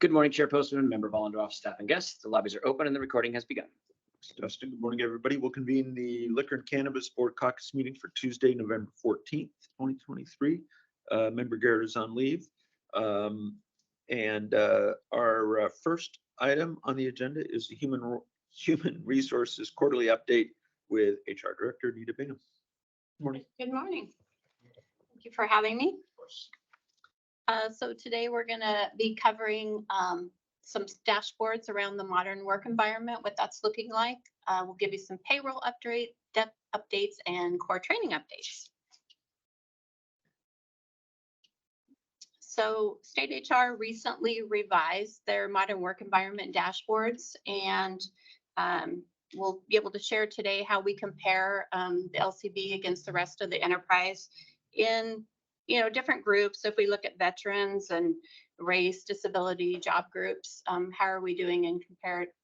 Good morning, Chairperson, Member Vollendorf, staff and guests. The lobbies are open and the recording has begun. Justin, good morning, everybody. We'll convene the Liquor and Cannabis Board Caucus meeting for Tuesday, November 14th, 2023. Member Garrett is on leave. Our first item on the agenda is the Human Resources Quarterly Update with HR Director Nita Bingham. Good morning. Good morning. Thank you for having me. Of course. So today we're going to be covering some dashboards around the modern work environment, what that's looking like. We'll give you some payroll updates and core training updates. So State HR recently revised their modern work environment dashboards, and we'll be able to share today how we compare the LCB against the rest of the enterprise in different groups. If we look at veterans and race, disability, job groups, how are we doing in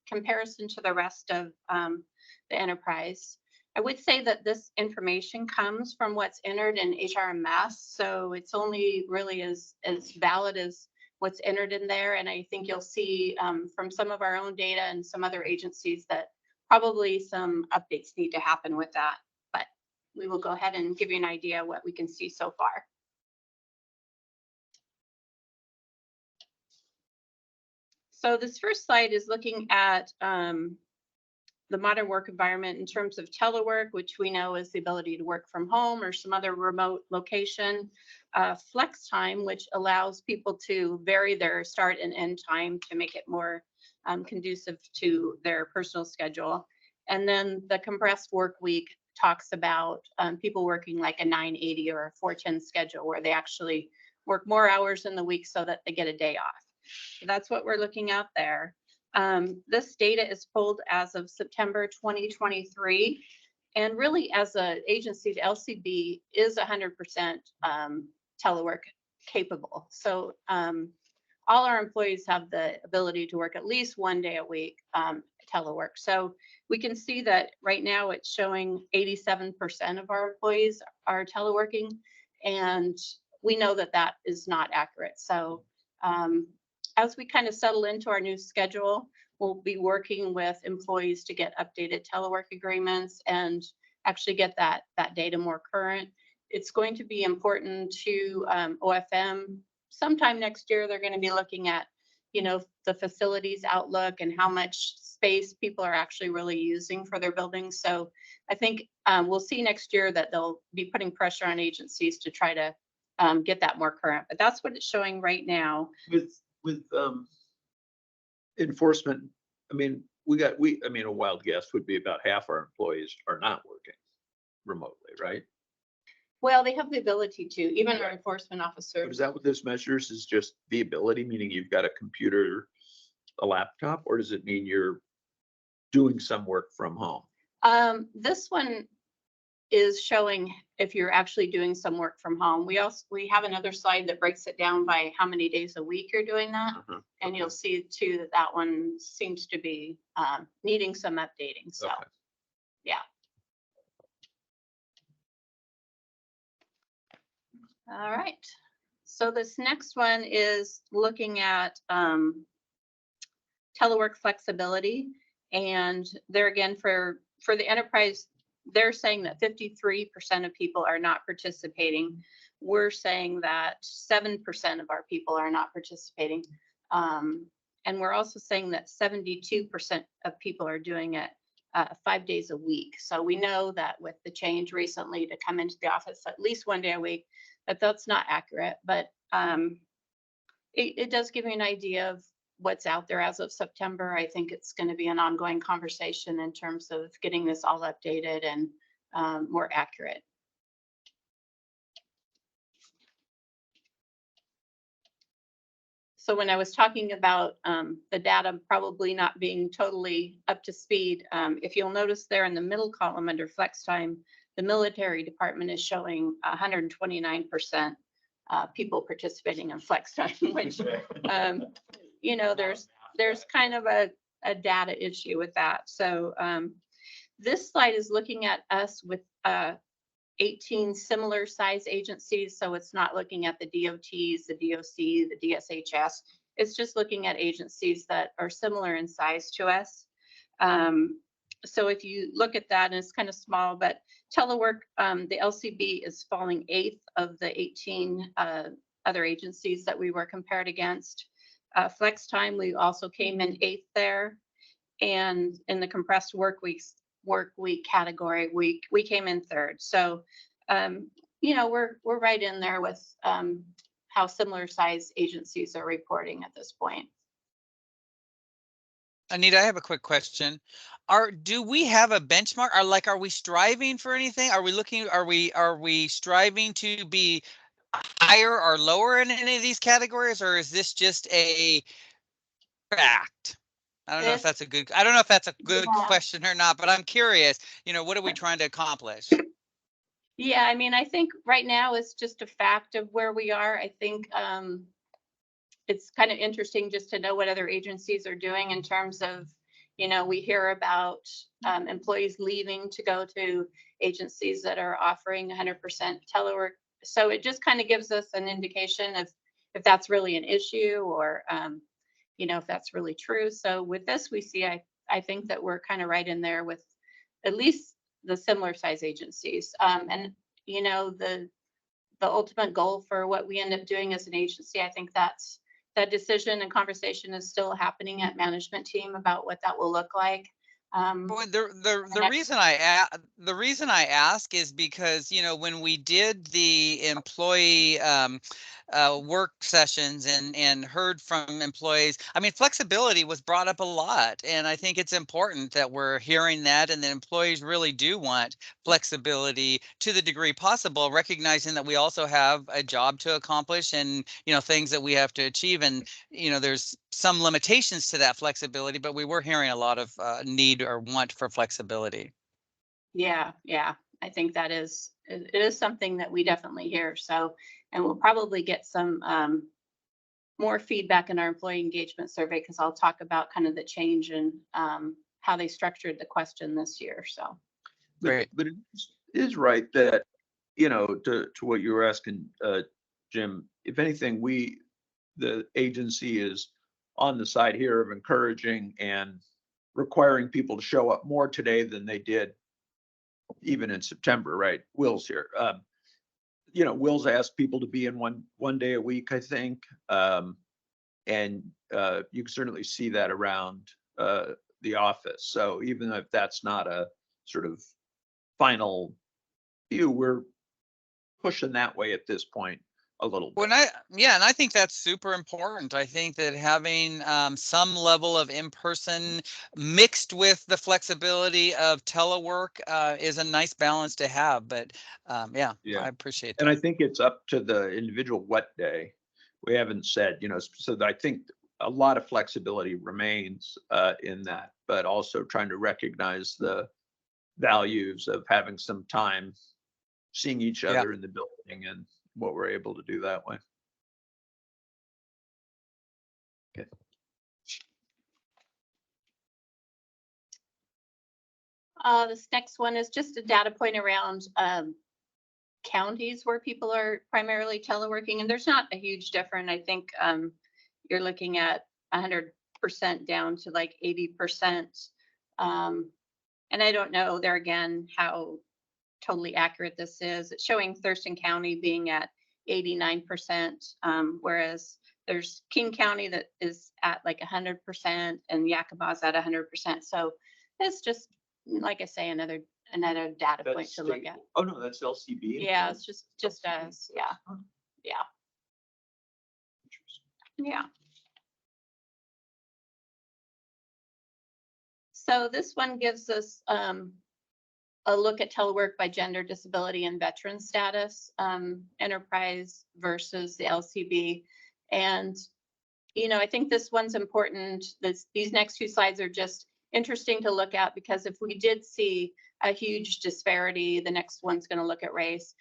comparison to the rest of the enterprise? I would say that this information comes from what's entered in HRMS, so it's only really as valid as what's entered in there. And I think you'll see from some of our own data and some other agencies that probably some updates need to happen with that. But we will go ahead and give you an idea of what we can see so far. So this first slide is looking at the modern work environment in terms of telework, which we know is the ability to work from home or some other remote location. Flex time, which allows people to vary their start and end time to make it more conducive to their personal schedule. And then the compressed work week talks about people working like a 980 or a 410 schedule, where they actually work more hours in the week so that they get a day off. So that's what we're looking at there. This data is pulled as of September 2023. And really, as an agency, the LCB is 100% telework capable. So all our employees have the ability to work at least one day a week telework. So we can see that right now it's showing 87% of our employees are teleworking. And we know that that is not accurate. So as we kind of settle into our new schedule, we'll be working with employees to get updated telework agreements and actually get that data more current. It's going to be important to OFM. Sometime next year, they're going to be looking at, the facilities outlook and how much space people are actually really using for their buildings. So I think we'll see next year that they'll be putting pressure on agencies to try to get that more current. But that's what it's showing right now. With enforcement, a wild guess would be about half our employees are not working remotely, right? Well, they have the ability to, even our enforcement officers. Is that what this measures, is just the ability, meaning you've got a computer, a laptop, or does it mean you're doing some work from home? This one is showing if you're actually doing some work from home. We have another slide that breaks it down by how many days a week you're doing that. And you'll see too that one seems to be needing some updating. So yeah. All right. So this next one is looking at telework flexibility. And there again, for the enterprise, they're saying that 53% of people are not participating. We're saying that 7% of our people are not participating. And we're also saying that 72% of people are doing it 5 days a week. So we know that with the change recently to come into the office at least one day a week, that's not accurate. But it does give you an idea of what's out there as of September. I think it's going to be an ongoing conversation in terms of getting this all updated and more accurate. So when I was talking about the data probably not being totally up to speed, if you'll notice there in the middle column under flex time, the military department is showing 129% people participating in flex time, which there's kind of a data issue with that. So this slide is looking at us with 18 similar size agencies. So it's not looking at the DOTs, the DOC, the DSHS. it's just looking at agencies that are similar in size to us. So if you look at that, and it's kind of small, but telework, the LCB is falling 8th of the 18 other agencies that we were compared against. Flex time, we also came in 8th there. And in the compressed work week category, we came in 3rd. So, you know, we're right in there with how similar size agencies are reporting at this point. Anita, I have a quick question. Do we have a benchmark? Are we striving for anything? Are we striving to be higher or lower in any of these categories, or is this just a fact? I don't know if that's a good Yeah. question or not, but I'm curious, you know, what are we trying to accomplish? Yeah, I mean, I think right now it's just a fact of where we are. I think it's kind of interesting just to know what other agencies are doing in terms of, you know, we hear about employees leaving to go to agencies that are offering 100% telework. So it just kind of gives us an indication of if that's really an issue, or, you know, if that's really true. So with this, we see, I think that we're kind of right in there with at least the similar size agencies. And, you know, the ultimate goal for what we end up doing as an agency, I think that decision and conversation is still happening at management team about what that will look like. Well, the reason I ask is because, you know, when we did the employee work sessions and heard from employees, I mean, flexibility was brought up a lot, and I think it's important that we're hearing that, and the employees really do want flexibility to the degree possible, recognizing that we also have a job to accomplish and, you know, things that we have to achieve, and, you know, there's some limitations to that flexibility, but we were hearing a lot of need or want for flexibility. Yeah, I think it is something that we definitely hear. So, and we'll probably get some more feedback in our employee engagement survey, because I'll talk about kind of the change in how they structured the question this year. So, Great. But it is right that, you know, to what you were asking, Jim, if anything, the agency is on the side here of encouraging and requiring people to show up more today than they did even in September, right? Will's here. You know, Will's asked people to be in one day a week, I think. And you can certainly see that around the office. So even if that's not a sort of final view, we're pushing that way at this point a little bit. And I think that's super important. I think that having some level of in-person mixed with the flexibility of telework is a nice balance to have. But yeah, I appreciate that. And I think it's up to the individual what day. We haven't said, you know, so I think a lot of flexibility remains in that, but also trying to recognize the values of having some time seeing each other in the building and what we're able to do that way. Okay. this next one is just a data point around counties where people are primarily teleworking, and there's not a huge difference. I think you're looking at 100% down to like 80%. And I don't know there again how totally accurate this is. It's showing Thurston County being at 89%, whereas there's King County that is at like 100% and Yakiba's at 100%. So it's just, like I say, another data point to look at. Oh no, that's LCB. Yeah, it's just us. Yeah. Yeah. So this one gives us a look at telework by gender, disability, and veteran status, enterprise versus the LCB. And, you know, I think this one's important. These next two slides are just interesting to look at, because if we did see a huge disparity, the next one's going to look at race.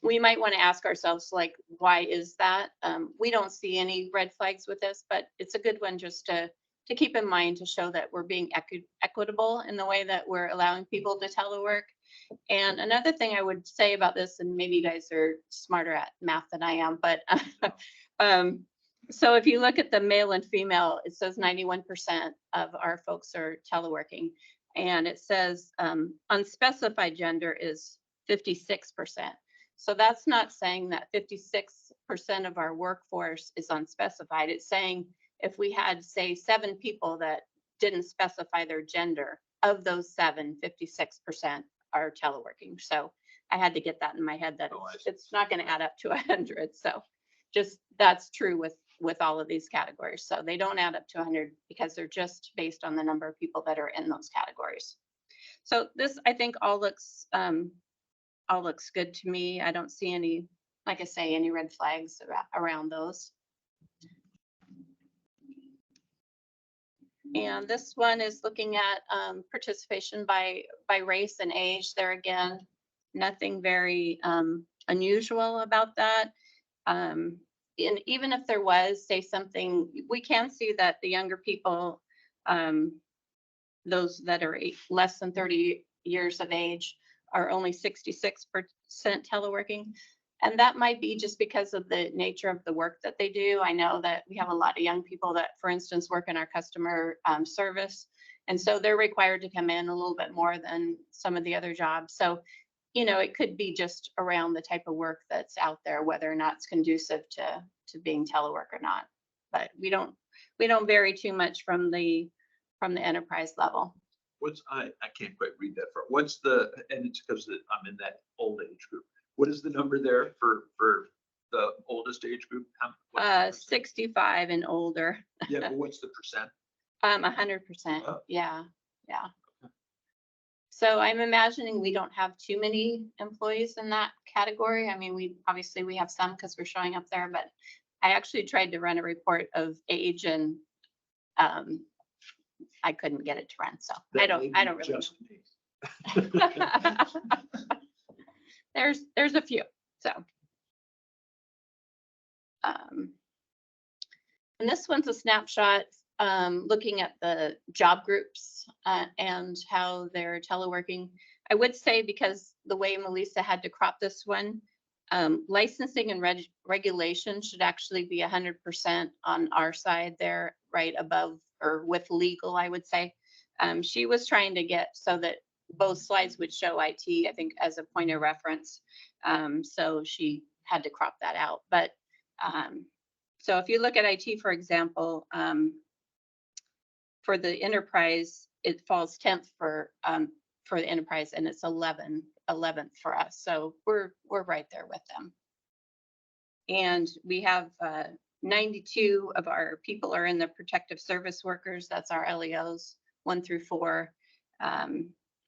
We might want to ask ourselves, like, why is that? We don't see any red flags with this, but it's a good one just to keep in mind, to show that we're being equitable in the way that we're allowing people to telework. And another thing I would say about this, and maybe you guys are smarter at math than I am, but So if you look at the male and female, it says 91% of our folks are teleworking. And it says unspecified gender is 56%. So that's not saying that 56% of our workforce is unspecified. It's saying if we had, say, 7 people that didn't specify their gender, of those 7, 56% are teleworking. So I had to get that in my head that it's not going to add up to 100. So just that's true with all of these categories. So they don't add up to 100 because they're just based on the number of people that are in those categories. So this, I think, all looks good to me. I don't see any, like I say, any red flags around those. And this one is looking at participation by race and age. There again, nothing very unusual about that. And even if there was, say, something, we can see that the younger people, those that are less than 30 years of age, are only 66% teleworking. And that might be just because of the nature of the work that they do. I know that we have a lot of young people that, for instance, work in our customer service. And so they're required to come in a little bit more than some of the other jobs. So, you know, it could be just around the type of work that's out there, whether or not it's conducive to being telework or not. But we don't vary too much from the enterprise level. I can't quite read that far. What's the, and it's because I'm in that old age group. What is the number there for the oldest age group? 65 and older. Yeah, but what's the percent? 100%. Oh. Yeah. So I'm imagining we don't have too many employees in that category. I mean, we have some because we're showing up there, but I actually tried to run a report of age and I couldn't get it to run. So I don't really know. There's a few. So and this one's a snapshot looking at the job groups and how they're teleworking. I would say, because the way Melissa had to crop this one, licensing and regulation should actually be 100% on our side there, right above or with legal, I would say. She was trying to get so that both slides would show IT, I think, as a point of reference. So she had to crop that out. But so if you look at IT, for example, for the enterprise, it falls 10th for the enterprise, and it's 11th for us. So we're right there with them. And we have 92 of our people are in the protective service workers. That's our LEOs 1 through 4.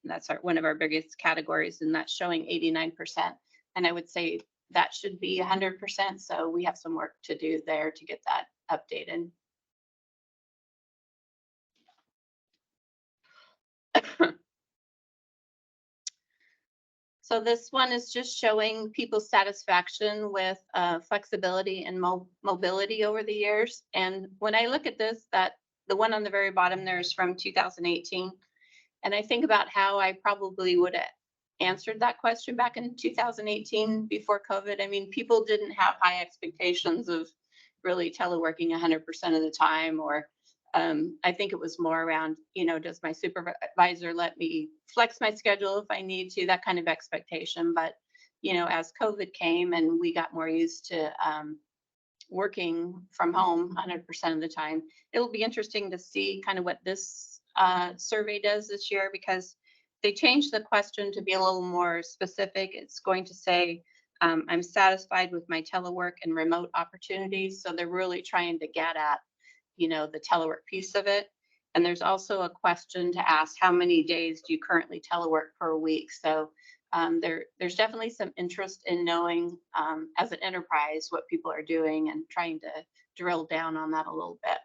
That's one of our biggest categories, and that's showing 89%. And I would say that should be 100%. So we have some work to do there to get that updated. So this one is just showing people's satisfaction with flexibility and mobility over the years. And when I look at this, the one on the very bottom there is from 2018. And I think about how I probably would have answered that question back in 2018 before COVID. I mean, people didn't have high expectations of really teleworking 100% of the time, or I think it was more around, does my supervisor let me flex my schedule if I need to, that kind of expectation. But, as COVID came and we got more used to working from home 100% of the time, it'll be interesting to see kind of what this survey does this year, because they changed the question to be a little more specific. It's going to say, I'm satisfied with my telework and remote opportunities. So they're really trying to get at the telework piece of it. And there's also a question to ask, how many days do you currently telework per week? So there's definitely some interest in knowing as an enterprise what people are doing and trying to drill down on that a little bit.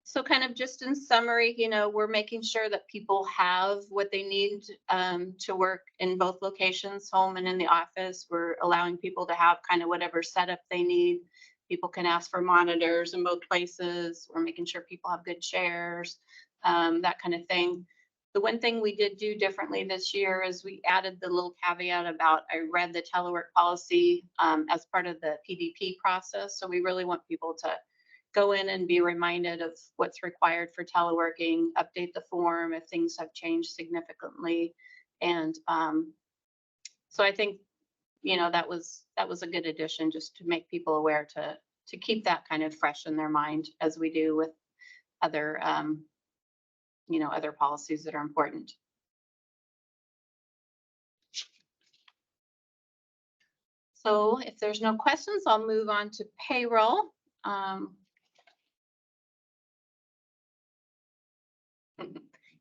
So kind of just in summary, we're making sure that people have what they need to work in both locations, home and in the office. We're allowing people to have kind of whatever setup they need. People can ask for monitors in both places. We're making sure people have good chairs, that kind of thing. The one thing we did do differently this year is we added the little caveat about, I read the telework policy as part of the PDP process. So we really want people to go in and be reminded of what's required for teleworking, update the form if things have changed significantly. And so I think, that was a good addition, just to make people aware to keep that kind of fresh in their mind, as we do with other, other policies that are important. So if there's no questions, I'll move on to payroll.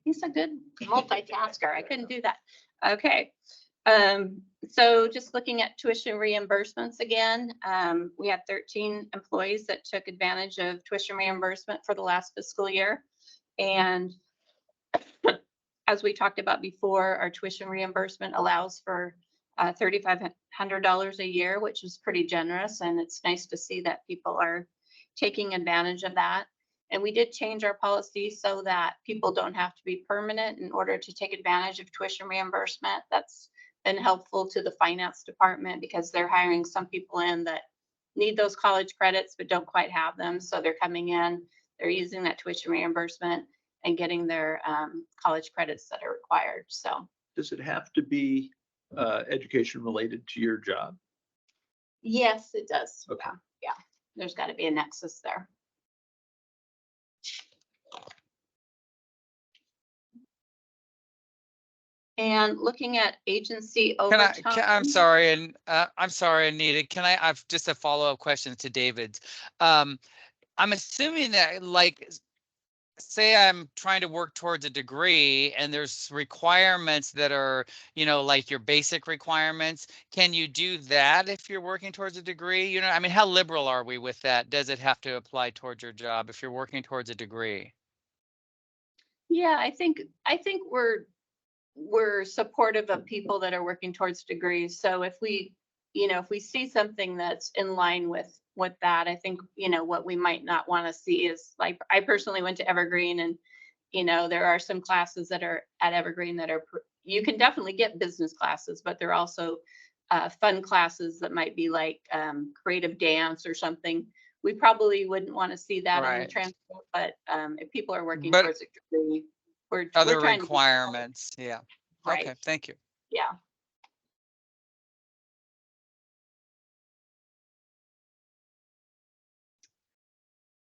He's a good multitasker. I couldn't do that. Okay. So just looking at tuition reimbursements again, we had 13 employees that took advantage of tuition reimbursement for the last fiscal year. And as we talked about before, our tuition reimbursement allows for $3,500 a year, which is pretty generous. And it's nice to see that people are taking advantage of that. And we did change our policy so that people don't have to be permanent in order to take advantage of tuition reimbursement. That's been helpful to the finance department, because they're hiring some people in that need those college credits but don't quite have them. So they're coming in, they're using that tuition reimbursement and getting their college credits that are required. So Does it have to be education related to your job? yes, it does. Okay. Yeah. There's got to be a nexus there. And looking at agency overtime. I'm sorry, and I'm sorry, Anita. I've just a follow-up question to David's. I'm assuming that, like, say I'm trying to work towards a degree and there's requirements that are, like your basic requirements. Can you do that if you're working towards a degree? I mean, how liberal are we with that? Does it have to apply towards your job if you're working towards a degree? Yeah, I think we're supportive of people that are working towards degrees. So if we see something that's in line with that, I think, what we might not want to see is, like, I personally went to Evergreen, and, there are some classes that are at Evergreen that are, you can definitely get business classes, but there are also fun classes that might be like creative dance or something. We probably wouldn't want to see that in the Right. transcript, but if people are working But towards a degree, we're other trying to requirements, yeah. Right. Okay, thank you. Yeah.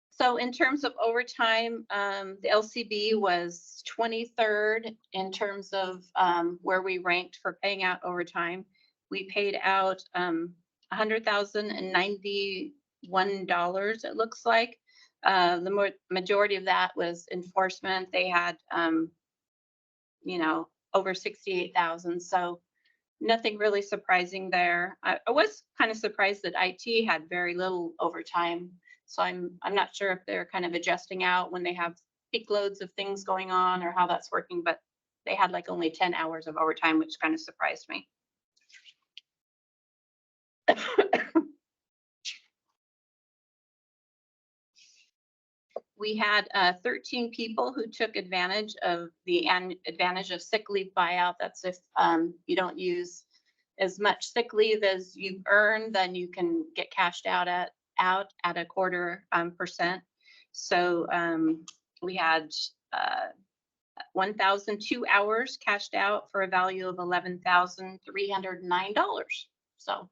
So in terms of overtime, the LCB was 23rd in terms of where we ranked for paying out overtime. We paid out $100,091, it looks like. The majority of that was enforcement. They had, over 68,000. So nothing really surprising there. I was kind of surprised that IT had very little overtime. So I'm not sure if they're kind of adjusting out when they have peak loads of things going on, or how that's working, but they had like only 10 hours of overtime, which kind of surprised me. We had 13 people who took advantage of the advantage of sick leave buyout. That's if you don't use as much sick leave as you earn, then you can get cashed out at a 0.25%. So we had 1,002 hours cashed out for a value of $11,309. So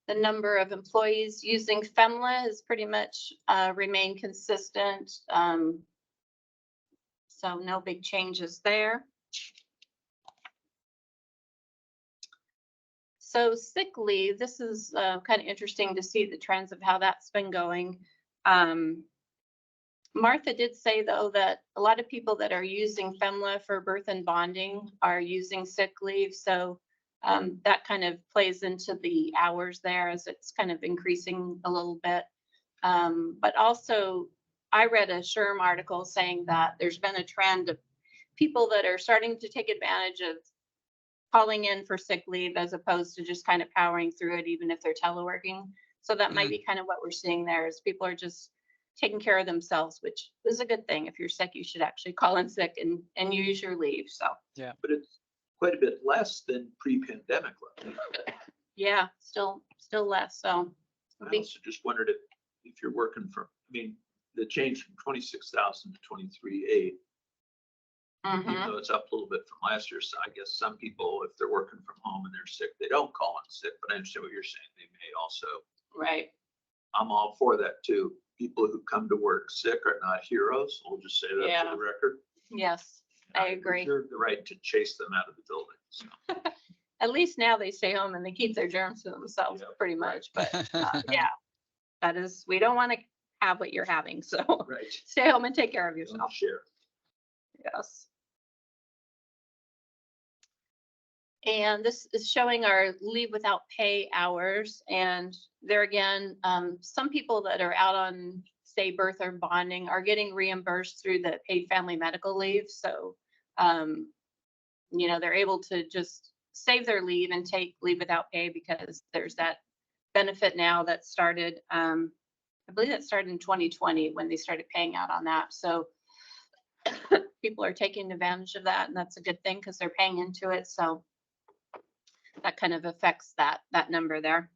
the number of employees using FEMLA has pretty much remained consistent. So no big changes there. So sick leave, this is kind of interesting to see the trends of how that's been going. Martha did say, though, that a lot of people that are using FEMLA for birth and bonding are using sick leave. So that kind of plays into the hours there, as it's kind of increasing a little bit. But also, I read a SHRM article saying that there's been a trend of people that are starting to take advantage of calling in for sick leave, as opposed to just kind of powering through it, even if they're teleworking. So that might be kind of what we're seeing there, is people are just taking care of themselves, which is a good thing. If you're sick, you should actually call in sick and use your leave. So But it's quite a bit less than pre-pandemic level. yeah, still less. So I also just wondered if you're working from, I mean, the change from 26,000 to 23,800, even mhm, though it's up a little bit from last year. So I guess some people, if they're working from home and they're sick, they don't call in sick, but I understand what you're saying. They may also, right. I'm all for that too. People who come to work sick are not heroes. We'll just say that Yeah. for the record. Yes, I agree. Reserve the right to chase them out of the building. So. At least now they stay home and they keep their germs to themselves Yeah, pretty right. much. But yeah, that is, we don't want to have what you're having. So Right. stay home and take care of Don't yourself. share. Yes. And this is showing our leave without pay hours. And there again, some people that are out on, say, birth or bonding are getting reimbursed through the paid family medical leave. So, they're able to just save their leave and take leave without pay because there's that benefit now that started, I believe that started in 2020 when they started paying out on that. So people are taking advantage of that, and that's a good thing because they're paying into it. So that kind of affects that number there.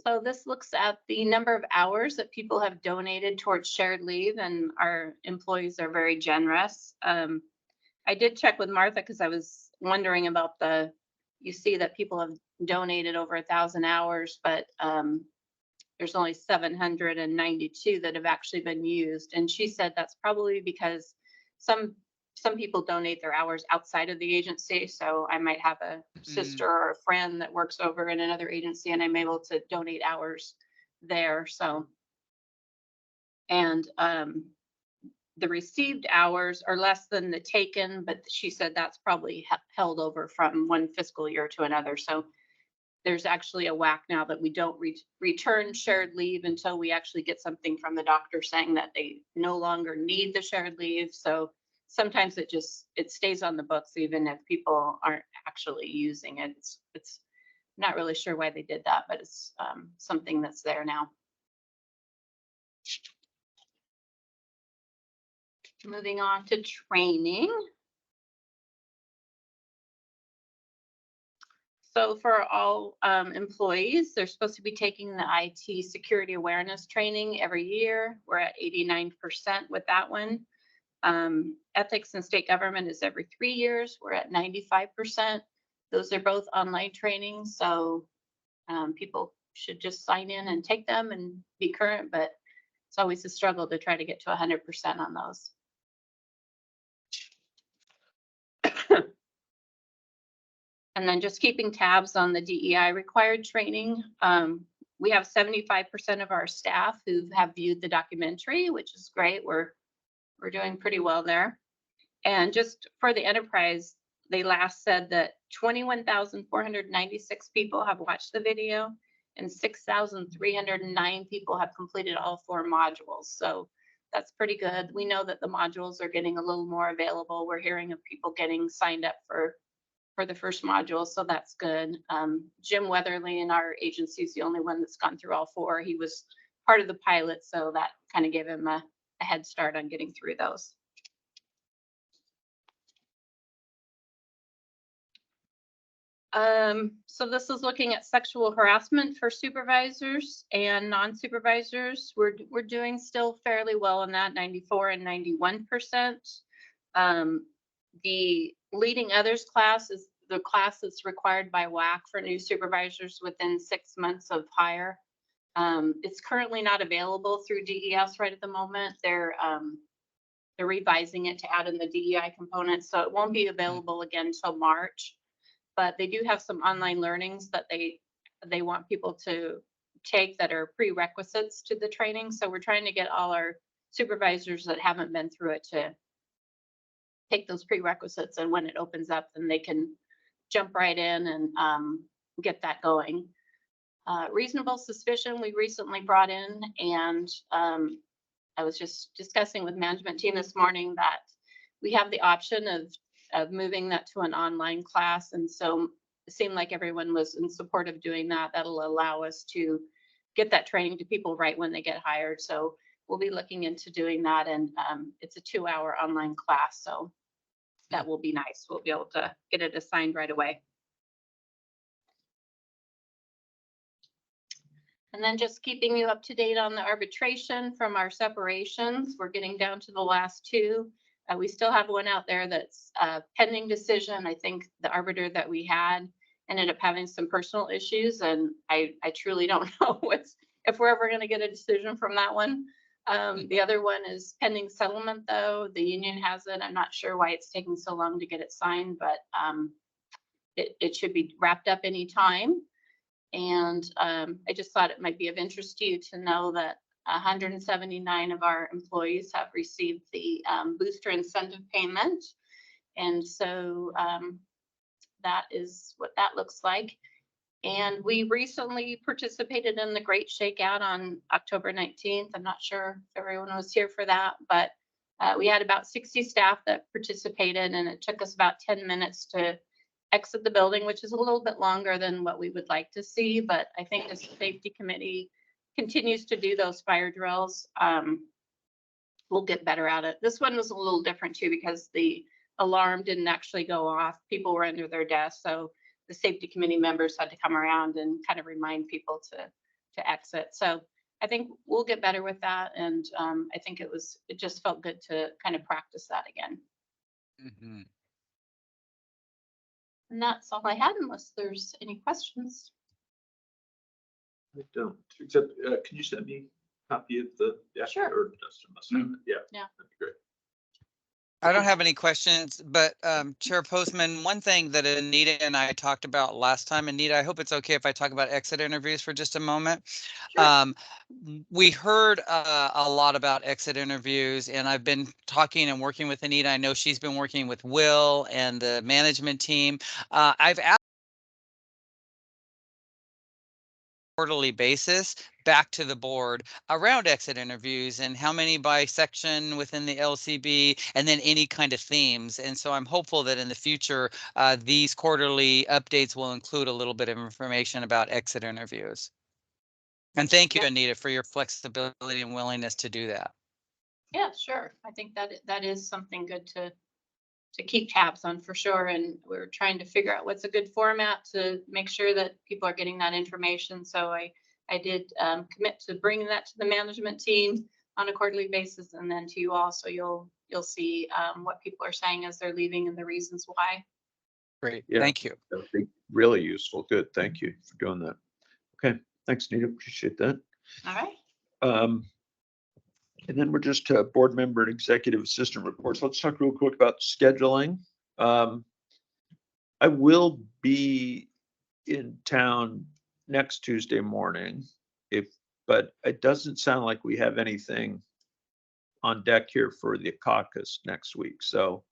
So this looks at the number of hours that people have donated towards shared leave, and our employees are very generous. I did check with Martha because I was wondering about you see that people have donated over 1,000 hours, but there's only 792 that have actually been used. And she said that's probably because some people donate their hours outside of the agency. So I might have a sister or a friend that works over in another agency and I'm able to donate hours there. So, and the received hours are less than the taken, but she said that's probably held over from one fiscal year to another. So there's actually a whack now that we don't return shared leave until we actually get something from the doctor saying that they no longer need the shared leave. So sometimes it stays on the books even if people aren't actually using it. It's not really sure why they did that, but it's something that's there now. Moving on to training. So for all employees, they're supposed to be taking the IT security awareness training every year. We're at 89% with that one. Ethics and state government is every 3 years. We're at 95%. Those are both online trainings. So people should just sign in and take them and be current, but it's always a struggle to try to get to 100% on those. And then just keeping tabs on the DEI required training. We have 75% of our staff who have viewed the documentary, which is great. We're doing pretty well there. And just for the enterprise, they last said that 21,496 people have watched the video and 6,309 people have completed all 4 modules. So that's pretty good. We know that the modules are getting a little more available. We're hearing of people getting signed up for the first module, so that's good. Jim Weatherly in our agency is the only one that's gone through all 4. He was part of the pilot, so that kind of gave him a head start on getting through those. So this is looking at sexual harassment for supervisors and non-supervisors. We're doing still fairly well in that, 94 and 91%. The leading others class is the class that's required by WAC for new supervisors within 6 months of hire. It's currently not available through DES right at the moment. They're revising it to add in the DEI component, so it won't be available again until March. But they do have some online learnings that they want people to take that are prerequisites to the training. So we're trying to get all our supervisors that haven't been through it to take those prerequisites, and when it opens up, then they can jump right in and get that going. Reasonable suspicion we recently brought in, and I was just discussing with management team this morning that we have the option of moving that to an online class. And so it seemed like everyone was in support of doing that. That'll allow us to get that training to people right when they get hired. So we'll be looking into doing that. And it's a 2-hour online class. So that will be nice. We'll be able to get it assigned right away. And then just keeping you up to date on the arbitration from our separations. We're getting down to the last 2. We still have one out there that's pending decision. I think the arbiter that we had ended up having some personal issues, and I truly don't know if we're ever going to get a decision from that one. The other one is pending settlement, though. The union has it. I'm not sure why it's taking so long to get it signed, but it should be wrapped up any time. And I just thought it might be of interest to you to know that 179 of our employees have received the booster incentive payment. And so that is what that looks like. And we recently participated in the Great Shakeout on October 19th. I'm not sure if everyone was here for that, but we had about 60 staff that participated, and it took us about 10 minutes to exit the building, which is a little bit longer than what we would like to see. But I think as the safety committee continues to do those fire drills, we'll get better at it. This one was a little different too, because the alarm didn't actually go off. People were under their desks. So the safety committee members had to come around and kind of remind people to exit. So I think we'll get better with that. And I think it just felt good to kind of practice that again. Mm-hmm. And that's all I had, unless there's any questions. I don't, except, can you send me a copy of the? Sure. Or Dustin must have it. Yeah. Yeah. That'd be great. I don't have any questions, but Chair Postman, one thing that Anita and I talked about last time, Anita, I hope it's okay if I talk about exit interviews for just a moment. Sure. We heard a lot about exit interviews, and I've been talking and working with Anita. I know she's been working with Will and the management team. I've asked quarterly basis back to the board around exit interviews and how many by section within the LCB, and then any kind of themes. And so I'm hopeful that in the future, these quarterly updates will include a little bit of information about exit interviews. And thank you, Anita, for your flexibility and willingness to do that. Yeah, sure. I think that is something good to keep tabs on for sure. And we're trying to figure out what's a good format to make sure that people are getting that information. So I did commit to bringing that to the management team on a quarterly basis, and then to you all. So you'll see what people are saying as they're leaving and the reasons why. Great. Yeah. Thank you. That would be really useful. Good. Thank you for doing that. Okay. Thanks, Nita. Appreciate that. All right. And then we're just board member and executive assistant reports. Let's talk real quick about scheduling. I will be in town next Tuesday morning, but it doesn't sound like we have anything on deck here for the caucus next week. So,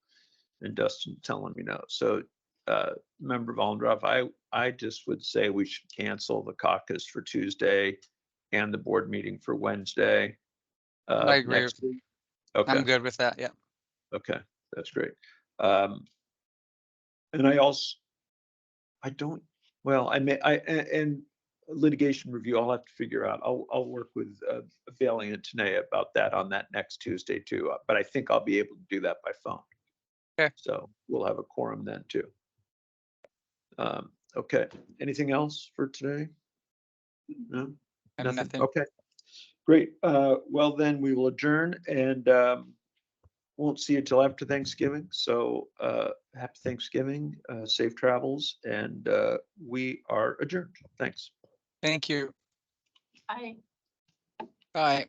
and Dustin telling me no. So, Member Volendroff, I just would say we should cancel the caucus for Tuesday and the board meeting for Wednesday. I agree. Next week. Okay. I'm good with that. Yeah. Okay, that's great. And and litigation review, I'll have to figure out. I'll work with Bailey and Tanea about that on that next Tuesday too. But I think I'll be able to do that by phone. Okay. So we'll have a quorum then too. Okay. Anything else for today? No. Nothing. Okay. Great. Well, then we will adjourn and won't see you till after Thanksgiving. So happy Thanksgiving, safe travels, and we are adjourned. Thanks. Thank you. Bye. Bye.